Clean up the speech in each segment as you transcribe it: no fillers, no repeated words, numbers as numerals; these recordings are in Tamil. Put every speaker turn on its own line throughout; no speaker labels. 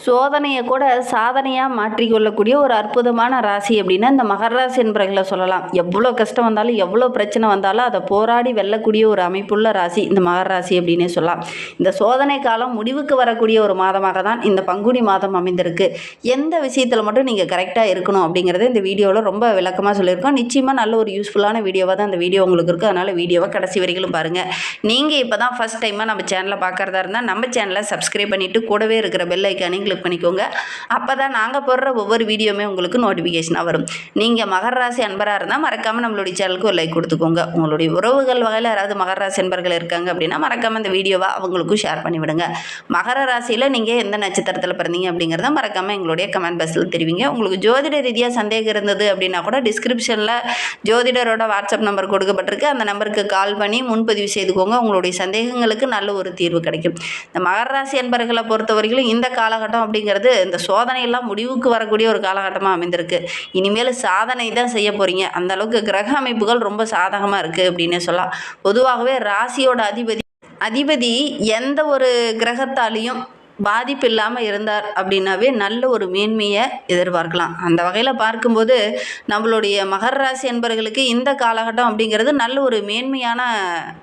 சோதனையை கூட சாதனையாக மாற்றிக்கொள்ளக்கூடிய ஒரு அற்புதமான ராசி அப்படின்னா இந்த மகர ராசி என்பர்களை சொல்லலாம். எவ்வளோ கஷ்டம் வந்தாலும் எவ்வளோ பிரச்சனை வந்தாலும் அதை போராடி வெல்லக்கூடிய ஒரு அமைப்புள்ள ராசி இந்த மகர ராசி அப்படின்னே சொல்லலாம். இந்த சோதனை காலம் முடிவுக்கு வரக்கூடிய ஒரு மாதமாக தான் இந்த பங்குனி மாதம் அமைந்திருக்கு. எந்த விஷயத்தில் மட்டும் நீங்கள் கரெக்டாக இருக்கணும் அப்படிங்கிறத இந்த வீடியோவில் ரொம்ப விளக்கமாக சொல்லியிருக்கோம். நிச்சயமாக நல்ல ஒரு யூஸ்ஃபுல்லான வீடியோவாக தான் இந்த வீடியோ உங்களுக்கு இருக்குது. அதனால் வீடியோவை கடைசி வரைக்கும் பாருங்கள். நீங்கள் இப்போ தான் ஃபஸ்ட் டைமாக நம்ம சேனலை பார்க்குறதா இருந்தால் நம்ம சேனலை சப்ஸ்கிரைப் பண்ணிவிட்டு கூடவே இருக்கிற பெல் ஐக்கானே கிளிக் பண்ணிக்கோங்க. அப்போ தான் நாங்கள் போடுற ஒவ்வொரு வீடியோவுமே உங்களுக்கு நோட்டிஃபிகேஷனாக வரும். நீங்கள் மகர ராசி அன்பராக இருந்தால் மறக்காமல் நம்மளுடைய சேனலுக்கு ஒரு லைக் கொடுத்துக்கோங்க. உங்களுடைய உறவுகள் வகையில் யாராவது மகர ராசி அன்பர்கள் இருக்காங்க அப்படின்னா மறக்காமல் இந்த வீடியோவை அவங்களுக்கும் ஷேர் பண்ணிவிடுங்க. மகர ராசியில் நீங்கள் எந்த நட்சத்திரத்தில் பிறந்தீங்க அப்படிங்கிறத மறக்காமல் எங்களுடைய கமெண்ட் பாக்ஸில் தெரிவிங்க. உங்களுக்கு ஜோதிட ரீதியாக சந்தேகம் இருந்தது அப்படின்னா கூட டிஸ்கிரிப்ஷனில் ஜோதிடரோட வாட்ஸ்அப் நம்பர் கொடுக்கப்பட்டிருக்கு. அந்த நம்பருக்கு கால் பண்ணி முன்பதிவு செய்துக்கோங்க. உங்களுடைய சந்தேகங்களுக்கு நல்ல ஒரு தீர்வு கிடைக்கும். இந்த மகர ராசி அன்பர்களை பொறுத்தவரையிலும் இந்த காலகட்டம் அப்படிங்கிறது இந்த சோதனையெல்லாம் முடிவுக்கு வரக்கூடிய ஒரு காலகட்டமாக அமைந்திருக்கு. இனிமேல் சாதனை தான் செய்ய போகிறீங்க. அந்த அளவுக்கு கிரக அமைப்புகள் ரொம்ப சாதகமாக இருக்குது அப்படின்னே சொல்லலாம். பொதுவாகவே ராசியோட அதிபதி எந்த ஒரு கிரகத்தாலையும் பாதிப்பு இல்லாமல் இருந்தார் அப்படின்னாவே நல்ல ஒரு மேன்மையை எதிர்பார்க்கலாம். அந்த வகையில் பார்க்கும்போது நம்மளுடைய மகர ராசி என்பவர்களுக்கு இந்த காலகட்டம் அப்படிங்கிறது நல்ல ஒரு மேன்மையான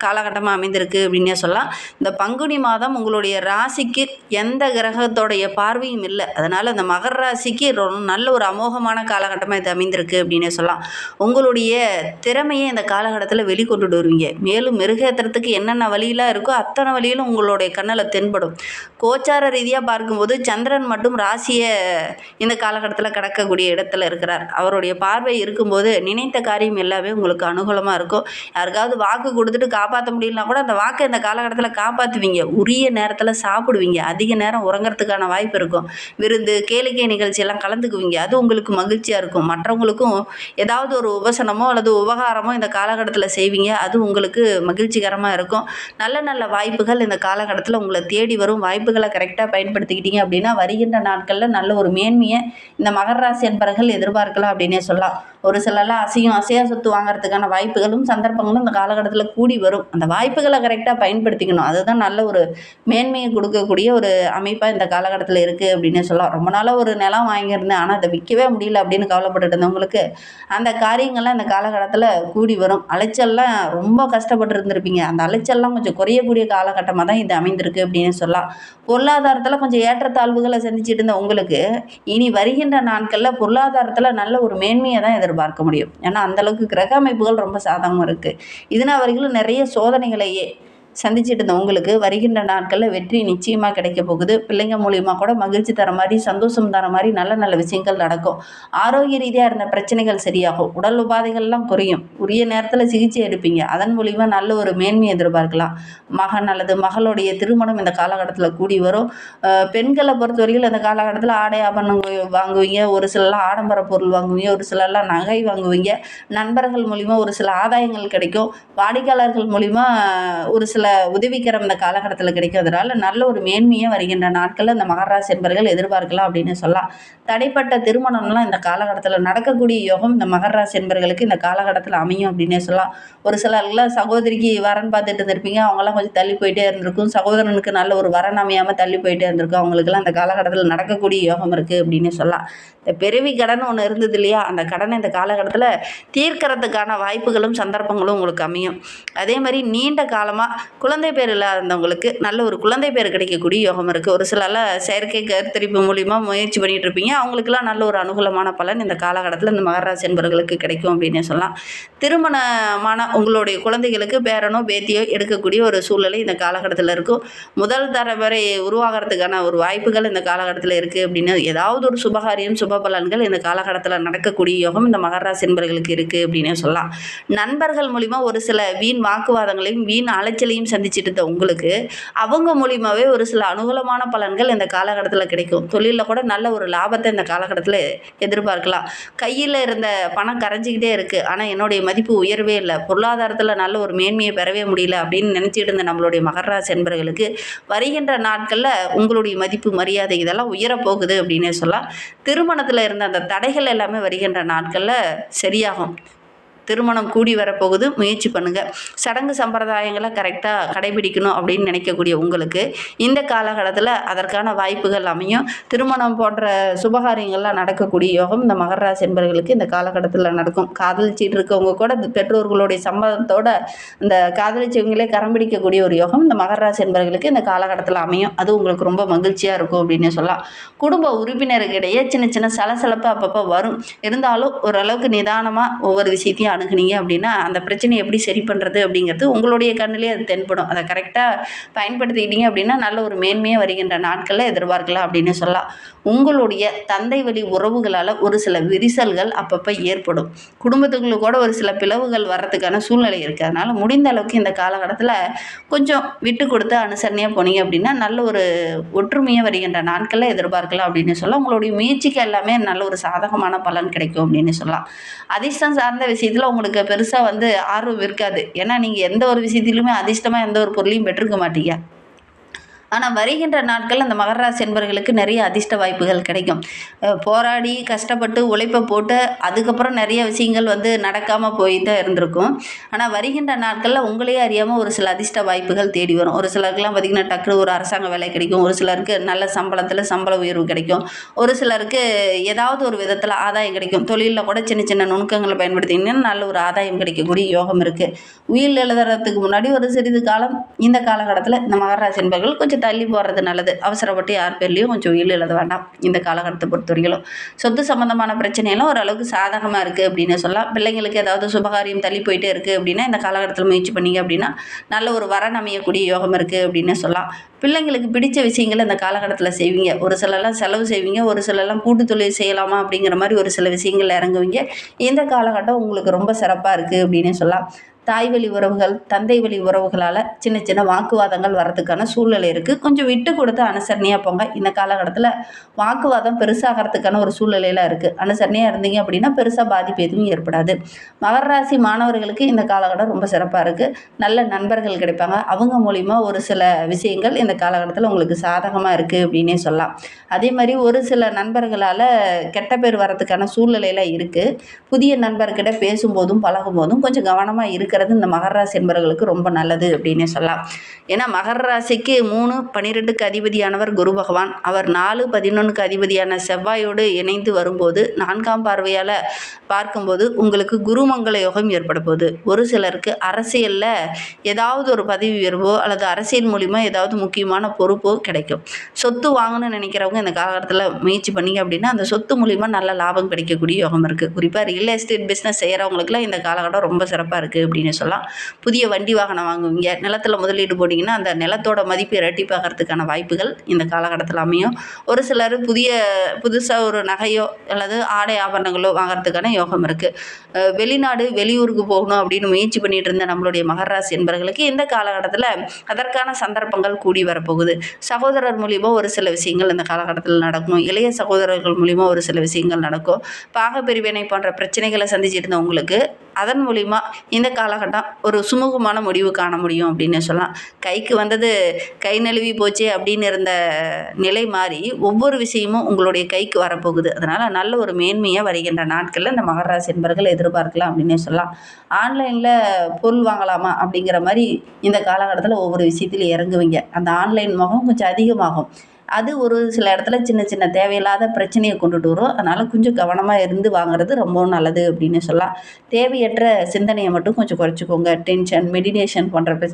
காலகட்டமாக அமைந்திருக்கு அப்படின்னே சொல்லலாம். இந்த பங்குனி மாதம் உங்களுடைய ராசிக்கு எந்த கிரகத்தோடைய பார்வையும் இல்லை. அதனால் இந்த மகர ராசிக்கு நல்ல ஒரு அமோகமான காலகட்டமாக இது அமைந்திருக்கு அப்படின்னே சொல்லலாம். உங்களுடைய திறமையை இந்த காலகட்டத்தில் வெளிக்கொண்டுட்டு வருவீங்க. மேலும் மெருகேற்றுறதுக்கு என்னென்ன வழியெல்லாம் இருக்கோ அத்தனை வழியிலும் உங்களுடைய கண்ணில் தென்படும். கோச்சார ரீதியாக பார்க்கும்போது சந்திரன் மட்டும் ராசியை இந்த காலகட்டத்தில் கடக்கக்கூடிய இடத்துல இருக்கிறார். அவருடைய பார்வை இருக்கும்போது நினைத்த காரியம் எல்லாமே உங்களுக்கு அனுகூலமாக இருக்கும். யாருக்காவது வாக்கு கொடுத்துட்டு காப்பாற்ற முடியலனா கூட அந்த வாக்கை இந்த காலகட்டத்தில் காப்பாற்றுவீங்க. உரிய நேரத்தில் சாப்பிடுவீங்க. அதிக நேரம் உறங்கிறதுக்கான வாய்ப்பு இருக்கும். விருந்து கேளிக்கை நிகழ்ச்சியெல்லாம் கலந்துக்குவீங்க. அது உங்களுக்கு மகிழ்ச்சியாக இருக்கும். மற்றவங்களுக்கும் ஏதாவது ஒரு உபசனமோ அல்லது உபகாரமோ இந்த காலகட்டத்தில் செய்வீங்க. அது உங்களுக்கு மகிழ்ச்சிகரமாக இருக்கும். நல்ல நல்ல வாய்ப்புகள் இந்த காலகட்டத்தில் உங்களை தேடி வரும். வாய்ப்புகளை கரெக்டாக பயன்படுத்திக்கிட்டீங்க அப்படின்னா வருகின்ற நாட்களில் நல்ல ஒரு மேன்மையை இந்த மகர ராசி அன்பர்கள் எதிர்பார்க்கலாம் அப்படின்னே சொல்லலாம். ஒரு சிலர்லாம் அசையா சொத்து வாங்குறதுக்கான வாய்ப்புகளும் சந்தர்ப்பங்களும் இந்த காலகட்டத்தில் கூடி வரும். அந்த வாய்ப்புகளை கரெக்டாக பயன்படுத்திக்கணும். அதுதான் நல்ல ஒரு மேன்மையை கொடுக்கக்கூடிய ஒரு அமைப்பாக இந்த காலகட்டத்தில் இருக்குது அப்படின்னே சொல்லலாம். ரொம்ப நாளாக ஒரு நிலம் வாங்கியிருந்தேன் ஆனால் அதை விற்கவே முடியல அப்படின்னு கவலைப்பட்டு இருந்தவங்களுக்கு அந்த காரியங்கள்லாம் இந்த காலகட்டத்தில் கூடி வரும். அலைச்சல்லாம் ரொம்ப கஷ்டப்பட்டு இருந்திருப்பீங்க. அந்த அலைச்சல்லாம் கொஞ்சம் குறையக்கூடிய காலகட்டமாக தான் இது அமைந்திருக்கு அப்படின்னு சொல்லலாம். பொருளாதாரத்தில் கொஞ்சம் ஏற்றத்தாழ்வுகளை சந்திச்சுட்டு இருந்த உங்களுக்கு இனி வருகின்ற நாட்களில் பொருளாதாரத்தில் நல்ல ஒரு மேன்மையை தான் எதிர்பார்க்க முடியும். ஏன்னா அந்தளவுக்கு கிரக அமைப்புகள் ரொம்ப சாதகமாக இருக்குது. இதனால் வரைக்கும் நிறைய சோதனைகளையே சந்திச்சுட்டு இருந்த உங்களுக்கு வருகின்ற நாட்களில் வெற்றி நிச்சயமாக கிடைக்க போகுது. பிள்ளைங்க மூலியமாக கூட மகிழ்ச்சி தர மாதிரி சந்தோஷம் தர மாதிரி நல்ல நல்ல விஷயங்கள் நடக்கும். ஆரோக்கிய ரீதியாக இருந்த பிரச்சனைகள் சரியாகும். உடல் உபாதைகள்லாம் குறையும். உரிய நேரத்தில் சிகிச்சை எடுப்பீங்க. அதன் மூலிமா நல்ல ஒரு மேன்மையை எதிர்பார்க்கலாம். மகன் அல்லது மகளுடைய திருமணம் இந்த காலகட்டத்தில் கூடி வரும். பெண்களை பொறுத்தவரையில் இந்த காலகட்டத்தில் ஆடை ஆபரணம் வாங்குவீங்க. ஒரு சிலர்லாம் ஆடம்பர பொருள் வாங்குவீங்க. ஒரு சிலர்லாம் நகை வாங்குவீங்க. நண்பர்கள் மூலிமா ஒரு சில ஆதாயங்கள் கிடைக்கும். வாடிக்கையாளர்கள் மூலிமா ஒரு சில உதவிக்கரம் இந்த காலகட்டத்தில் கிடைக்கிறதுனால நல்ல ஒரு மேன்மையை வருகின்ற நாட்களில் இந்த மகர ராசி என்பர்கள் எதிர்பார்க்கலாம் அப்படின்னு சொல்லலாம். தடைப்பட்ட திருமணம்லாம் இந்த காலகட்டத்தில் நடக்கக்கூடிய யோகம் இந்த மகர ராசி என்பர்களுக்கு இந்த காலகட்டத்தில் அமையும் அப்படின்னே சொல்லலாம். ஒரு சிலர்லாம் சகோதரிக்கு வரன் பார்த்துட்டு இருந்திருப்பீங்க. அவங்களாம் கொஞ்சம் தள்ளி போயிட்டே இருந்திருக்கும். சகோதரனுக்கு நல்ல ஒரு வரன் அமையாமல் தள்ளி போயிட்டே இருந்திருக்கும். அவங்களுக்குலாம் இந்த காலகட்டத்தில் நடக்கக்கூடிய யோகம் இருக்குது அப்படின்னு சொல்லலாம். இந்த பிறவி கடன் ஒன்று இருந்தது இல்லையா, அந்த கடனை இந்த காலகட்டத்தில் தீர்க்கறதுக்கான வாய்ப்புகளும் சந்தர்ப்பங்களும் உங்களுக்கு அமையும். அதே மாதிரி நீண்ட காலமாக குழந்தை பேர் இல்லாதவங்களுக்கு நல்ல ஒரு குழந்தை பேர் கிடைக்கக்கூடிய யோகம் இருக்குது. ஒரு சிலர்லாம் செயற்கை கருத்தரிப்பு மூலிமா முயற்சி பண்ணிகிட்டு இருப்பீங்க. அவங்களுக்குலாம் நல்ல ஒரு அனுகூலமான பலன் இந்த காலகட்டத்தில் இந்த மகர ராசி என்பவர்களுக்கு கிடைக்கும் அப்படின்னு சொல்லலாம். திருமணமான உங்களுடைய குழந்தைகளுக்கு பேரனோ பேத்தியோ எடுக்கக்கூடிய ஒரு சூழ்நிலை இந்த காலகட்டத்தில் இருக்கும். முதல் தலைமுறை உருவாகிறதுக்கான ஒரு வாய்ப்புகள் இந்த காலகட்டத்தில் இருக்குது அப்படின்னு ஏதாவது ஒரு சுபகாரியம் சுப பலன்கள் இந்த காலகட்டத்தில் நடக்கக்கூடிய யோகம் இந்த மகர ராசி என்பவர்களுக்கு இருக்குது அப்படின்னு சொல்லலாம். நண்பர்கள் மூலிமா ஒரு சில வீண் வாக்குவாதங்களையும் வீண் அலைச்சலையும் சந்திச்சுட்டு இருந்த உங்களுக்கு அவங்க மூலியமாகவே ஒரு சில அனுகூலமான பலன்கள் இந்த காலகட்டத்தில் கிடைக்கும். தொழிலில் கூட நல்ல ஒரு லாபத்தை இந்த காலகட்டத்தில் எதிர்பார்க்கலாம். கையில் இருந்த பணம் கரைஞ்சிக்கிட்டே இருக்குது. ஆனால் என்னுடைய மதிப்பு உயர்வே இல்லை. பொருளாதாரத்தில் நல்ல ஒரு மேன்மையை பெறவே முடியல அப்படின்னு நினச்சிட்டு இருந்த நம்மளுடைய மகர ராசி என்பவர்களுக்கு வருகின்ற நாட்களில் உங்களுடைய மதிப்பு மரியாதை இதெல்லாம் உயரப்போகுது அப்படின்னே சொல்லலாம். திருமணத்தில் இருந்த அந்த தடைகள் எல்லாமே வருகின்ற நாட்களில் சரியாகும். திருமணம் கூடி வரப்போகுது. முயற்சி பண்ணுங்கள். சடங்கு சம்பிரதாயங்களை கரெக்டாக கடைபிடிக்கணும் அப்படின்னு நினைக்கக்கூடிய உங்களுக்கு இந்த காலகட்டத்தில் அதற்கான வாய்ப்புகள் அமையும். திருமணம் போன்ற சுபகாரியங்கள்லாம் நடக்கக்கூடிய யோகம் இந்த மகர ராசி என்பவர்களுக்கு இந்த காலகட்டத்தில் நடக்கும். காதலிச்சிட்டு இருக்கவங்க கூட பெற்றோர்களுடைய சம்மதத்தோட இந்த காதலிச்சவங்களே கரம் பிடிக்கக்கூடிய ஒரு யோகம் இந்த மகர ராசி என்பவர்களுக்கு இந்த காலகட்டத்தில் அமையும். அது உங்களுக்கு ரொம்ப மகிழ்ச்சியாக இருக்கும் அப்படின்னு சொல்லலாம். குடும்ப உறுப்பினருக்கிடையே சின்ன சின்ன சலசலப்பு அப்பப்போ வரும். இருந்தாலும் ஓரளவுக்கு நிதானமாக ஒவ்வொரு விஷயத்தையும் அணுகுனீங்க அப்படின்னா அந்த பிரச்சனையை எப்படி சரி பண்ணுறது அப்படிங்கிறது உங்களுடைய கண்ணிலே அது தென்படும். அதை கரெக்டாக பயன்படுத்திக்கிட்டீங்க அப்படின்னா நல்ல ஒரு மேன்மையாக வருகின்ற நாட்களில் எதிர்பார்க்கலாம் அப்படின்னு சொல்லலாம். உங்களுடைய தந்தை வழி உறவுகளால் ஒரு சில விரிசல்கள் அப்பப்போ ஏற்படும். குடும்பத்துக்குள்ள கூட ஒரு சில பிளவுகள் வர்றதுக்கான சூழ்நிலை இருக்குது. அதனால் முடிந்த அளவுக்கு இந்த காலகட்டத்தில் கொஞ்சம் விட்டு கொடுத்து அனுசரணையாக போனீங்க அப்படின்னா நல்ல ஒரு ஒற்றுமையாக வருகின்ற நாட்களில் எதிர்பார்க்கலாம் அப்படின்னு சொல்லலாம். உங்களுடைய முயற்சிக்கு எல்லாமே நல்ல ஒரு சாதகமான பலன் கிடைக்கும் அப்படின்னு சொல்லலாம். அதிர்ஷ்டம் சார்ந்த விஷயத்தில் உங்களுக்கு பெருசாக ஆர்வம் இருக்காது. ஏன்னா நீங்கள் எந்த ஒரு விஷயத்திலுமே அதிர்ஷ்டமாக எந்த ஒரு பொருளையும் பெற்றிருக்க மாட்டீங்க. ஆனால் வருகின்ற நாட்கள் அந்த மகர ராசி என்பவர்களுக்கு நிறைய அதிர்ஷ்ட வாய்ப்புகள் கிடைக்கும். போராடி கஷ்டப்பட்டு உழைப்பை போட்டு அதுக்கப்புறம் நிறைய விஷயங்கள் நடக்காமல் போய் தான் இருந்திருக்கும். ஆனால் வருகின்ற நாட்களில் உங்களையே அறியாமல் ஒரு சில அதிர்ஷ்ட வாய்ப்புகள் தேடி வரும். ஒரு சிலருக்குலாம் பார்த்திங்கன்னா டக்குனு ஒரு அரசாங்க வேலை கிடைக்கும். ஒரு சிலருக்கு நல்ல சம்பளத்தில் சம்பள உயர்வு கிடைக்கும். ஒரு சிலருக்கு ஏதாவது ஒரு விதத்தில் ஆதாயம் கிடைக்கும். தொழிலில் கூட சின்ன சின்ன நுணுக்கங்களை பயன்படுத்திங்கன்னா நல்ல ஒரு ஆதாயம் கிடைக்கக்கூடிய யோகம் இருக்குது. உயில் எழுதுறதுக்கு முன்னாடி ஒரு சிறிது காலம் இந்த காலகட்டத்தில் இந்த மகர ராசி என்பவர்கள் கொஞ்சம் தள்ளி போகிறது நல்லது. அவசரப்பட்டு யார் பேர்லையும் கொஞ்சம் உயில் எழுத வேண்டாம். இந்த காலகட்டத்தை பொறுத்தவரையிலும் சொத்து சம்மந்தமான பிரச்சனையெல்லாம் ஓரளவுக்கு சாதகமாக இருக்குது அப்படின்னு சொல்லலாம். பிள்ளைங்களுக்கு ஏதாவது சுபகாரியம் தள்ளி போயிட்டே இருக்குது அப்படின்னா இந்த காலகட்டத்தில் முயற்சி பண்ணிங்க அப்படின்னா நல்ல ஒரு வரன் அமையக்கூடிய யோகம் இருக்குது அப்படின்னு சொல்லலாம். பிள்ளைங்களுக்கு பிடிச்ச விஷயங்களை இந்த காலகட்டத்தில் செய்வீங்க. ஒரு சிலர்லாம் செலவு செய்வீங்க. ஒரு சிலர்லாம் கூட்டு தொழில் செய்யலாமா அப்படிங்கிற மாதிரி ஒரு சில விஷயங்கள் இறங்குவீங்க. இந்த காலகட்டம் உங்களுக்கு ரொம்ப சிறப்பாக இருக்குது அப்படின்னு சொல்லலாம். தாய் வழி உறவுகள், தந்தை வழி உறவுகளால் சின்ன சின்ன வாக்குவாதங்கள் வர்றதுக்கான சூழ்நிலை இருக்குது. கொஞ்சம் விட்டு கொடுத்து அனுசரணையாக போங்க. இந்த காலகட்டத்தில் வாக்குவாதம் பெருசாகிறதுக்கான ஒரு சூழ்நிலையில் இருக்குது. அனுசரணையாக இருந்தீங்க அப்படின்னா பெருசாக பாதிப்பு எதுவும் ஏற்படாது. மகர ராசி மாணவர்களுக்கு இந்த காலகட்டம் ரொம்ப சிறப்பாக இருக்குது. நல்ல நண்பர்கள் கிடைப்பாங்க. அவங்க மூலிமா ஒரு சில விஷயங்கள் இந்த காலகட்டத்தில் உங்களுக்கு சாதகமாக இருக்குது அப்படின்னே சொல்லலாம். அதே மாதிரி ஒரு சில நண்பர்களால் கெட்ட பேர் வர்றதுக்கான சூழ்நிலையில் இருக்குது. புதிய நண்பர்கிட்ட பேசும்போதும் பழகும்போதும் கொஞ்சம் கவனமாக இருக்கிறது இந்த மகர ராசி என்பவர்களுக்கு ரொம்ப நல்லது அப்படின்னே சொல்லலாம். ஏன்னா மகர ராசிக்கு 3, 12க்கு அதிபதியானவர் குரு பகவான். அவர் 4, 11க்கு அதிபதியான செவ்வாயோடு இணைந்து வரும்போது 4ஆம் பார்வையால் பார்க்கும்போது உங்களுக்கு குருமங்கள யோகம் ஏற்பட போகுது. ஒரு சிலருக்கு அரசியலில் ஏதாவது ஒரு பதவி உயர்வோ அல்லது அரசியல் மூலிமா ஏதாவது முக்கியமான பொறுப்போ கிடைக்கும். சொத்து வாங்கணும்னு நினைக்கிறவங்க இந்த காலகட்டத்தில் முயற்சி பண்ணிங்க அப்படின்னா அந்த சொத்து மூலிமா நல்ல லாபம் கிடைக்கக்கூடிய யோகம் இருக்குது. குறிப்பாக ரியல் எஸ்டேட் பிஸ்னஸ் செய்கிறவங்களுக்குலாம் இந்த காலகட்டம் ரொம்ப சிறப்பாக இருக்குது அப்படின்னு சொல்லலாம். புதிய வண்டி வாகனம் வாங்குவீங்க. நிலத்தில் முதலீடு போட்டிங்கன்னா அந்த நிலத்தோட மதிப்பு இரட்டிப்பாகிறதுக்கான வாய்ப்புகள் இந்த காலகட்டத்தில் அமையும். ஒரு சிலர் புதுசாக ஒரு நகையோ அல்லது ஆடை ஆபரணங்களோ வாங்குறதுக்கான யோகம் இருக்குது. வெளிநாடு வெளியூருக்கு போகணும் அப்படின்னு முயற்சி பண்ணிட்டு இருந்த நம்மளுடைய மகர ராசி என்பவர்களுக்கு இந்த காலகட்டத்தில் அதற்கான சந்தர்ப்பங்கள் கூடி வரப்போகுது. சகோதரர் மூலிமா ஒரு சில விஷயங்கள் இந்த காலகட்டத்தில் நடக்கும். இளைய சகோதரர்கள் மூலிமா ஒரு சில விஷயங்கள் நடக்கும். பாகப்பிரிவினை போன்ற பிரச்சனைகளை சந்திச்சுட்டு இருந்தவங்களுக்கு அதன் மூலிமா இந்த காலகட்டம் ஒரு சுமூகமான முடிவு காண முடியும் அப்படின்னு சொல்லலாம். கைக்கு வந்தது கை நழுவி போச்சு அப்படின்னு இருந்த நிலை மாறி ஒவ்வொரு விஷயமும் உங்களுடைய கைக்கு வரப்போகுது. அதனால் நல்ல ஒரு மேன்மையாக வருகின்ற நாட்களில் இந்த மகர ராசி என்பவர்கள் எதிர்பார்க்கலாம் அப்படின்னே சொல்லலாம். ஆன்லைனில் பொருள் வாங்கலாமா அப்படிங்கிற மாதிரி இந்த காலகட்டத்தில் ஒவ்வொரு விஷயத்திலும் இறங்குவீங்க. அந்த ஆன்லைன் முகம் கொஞ்சம் அதிகமாகும். அது ஒரு சில இடத்துல சின்ன சின்ன தேவையில்லாத பிரச்சனையை கொண்டுட்டு வரும். அதனால் கொஞ்சம் கவனமாக இருந்து வாங்குறது ரொம்பவும் நல்லது அப்படின்னு சொல்லலாம். தேவையற்ற சிந்தனையை மட்டும் கொஞ்சம் குறைச்சிக்கோங்க. டென்ஷன், மெடிடேஷன் போன்ற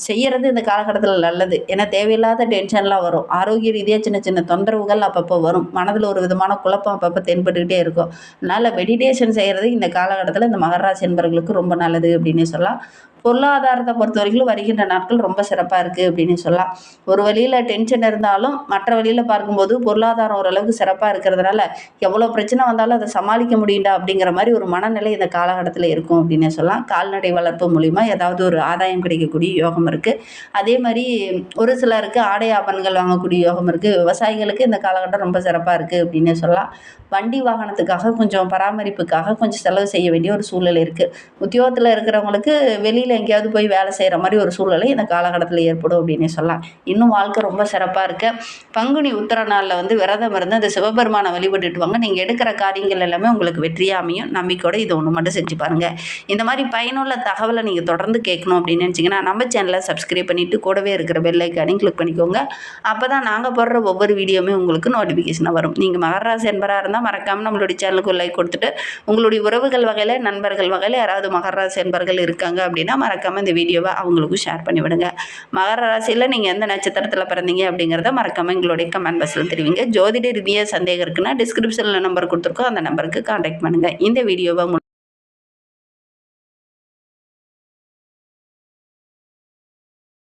செய்கிறது இந்த காலகட்டத்தில் நல்லது. ஏன்னா தேவையில்லாத டென்ஷன்லாம் வரும். ஆரோக்கிய ரீதியாக சின்ன சின்ன தொந்தரவுகள் அப்பப்போ வரும். மனதில் ஒரு விதமான குழப்பம் அப்பப்போ தென்பட்டுக்கிட்டே இருக்கும். அதனால் மெடிடேஷன் செய்கிறது இந்த காலகட்டத்தில் இந்த மகர ராசி என்பவர்களுக்கு ரொம்ப நல்லது அப்படின்னு சொல்லலாம். பொருளாதாரத்தை பொறுத்த வரைக்கும் வருகின்ற நாட்கள் ரொம்ப சிறப்பாக இருக்குது அப்படின்னு சொல்லலாம். ஒரு வழியில் டென்ஷன் இருந்தாலும் மற்ற வழியில் பார்க்கும்போது பொருளாதாரம் ஓரளவுக்கு சிறப்பாக இருக்கிறதுனால எவ்வளோ பிரச்சனை வந்தாலும் அதை சமாளிக்க முடியுண்டா அப்படிங்கிற மாதிரி ஒரு மனநிலை இந்த காலகட்டத்தில் இருக்கும் அப்படின்னு சொல்லலாம். கால்நடை வளர்ப்பு மூலிமா ஏதாவது ஒரு ஆதாயம் கிடைக்கக்கூடிய யோகம் இருக்குது. அதே மாதிரி ஒரு சிலருக்கு ஆடை ஆபரணங்கள் வாங்கக்கூடிய யோகம் இருக்குது. விவசாயிகளுக்கு இந்த காலகட்டம் ரொம்ப சிறப்பாக இருக்குது அப்படின்னு சொல்லலாம். வண்டி வாகனத்துக்காக கொஞ்சம் பராமரிப்புக்காக கொஞ்சம் செலவு செய்ய வேண்டிய ஒரு சூழ்நிலை இருக்குது. உத்தியோகத்தில் இருக்கிறவங்களுக்கு வெளியில் எங்கேயாவது போய் வேலை செய்கிற மாதிரி ஒரு சூழ்நிலை இந்த காலகட்டத்தில் ஏற்படும் அப்படின்னே சொல்லலாம். இன்னும் வாழ்க்கை ரொம்ப சிறப்பாக இருக்க பங்குனி உத்திர நாளில் வந்து விரதம் இருந்து அந்த சிவபெருமானை வழிபட்டுட்டு வாங்க. நீங்கள் எடுக்கிற காரியங்கள் எல்லாமே உங்களுக்கு வெற்றியாக அமையும். நம்பிக்கையோடு இது ஒன்று மட்டும் செஞ்சு பாருங்கள். இந்த மாதிரி பயனுள்ள தகவலை நீங்கள் தொடர்ந்து கேட்கணும் அப்படின்னு நினச்சிங்கன்னா நம்ம சேனலை சப்ஸ்கிரைப் பண்ணிவிட்டு கூடவே இருக்கிற பெல் ஐக்கானையும் கிளிக் பண்ணிக்கோங்க. அப்போ தான் நாங்கள் போடுற ஒவ்வொரு வீடியோவுமே உங்களுக்கு நோட்டிஃபிகேஷனாக வரும். நீங்கள் மகர ராசி என்பராக இருந்தால் மறக்காமல் நம்மளுடைய சேனலுக்கு ஒரு லைக் கொடுத்துட்டு உங்களுடைய உறவுகள் வகையில் நண்பர்கள் வகையில் யாராவது மகர ராசி என்பர்கள் இருக்காங்க அப்படின்னா மறக்காமல் இந்த வீடியோவை அவங்களுக்கும் ஷேர் பண்ணி விடுங்க. மகர ராசியில் நீங்கள் எந்த நட்சத்திரத்தில் பிறந்தீங்க அப்படிங்கிறத மறக்காமல் எங்களுடைய கமெண்ட் பாக்ஸில் தெரிவிங்க. ஜோதிட ரீதியாக சந்தேகம் இருக்குன்னா டிஸ்கிரிப்ஷனில் நம்பர் கொடுத்துருக்கோம், அந்த நம்பருக்கு கான்டாக்ட் பண்ணுங்கள். இந்த வீடியோவை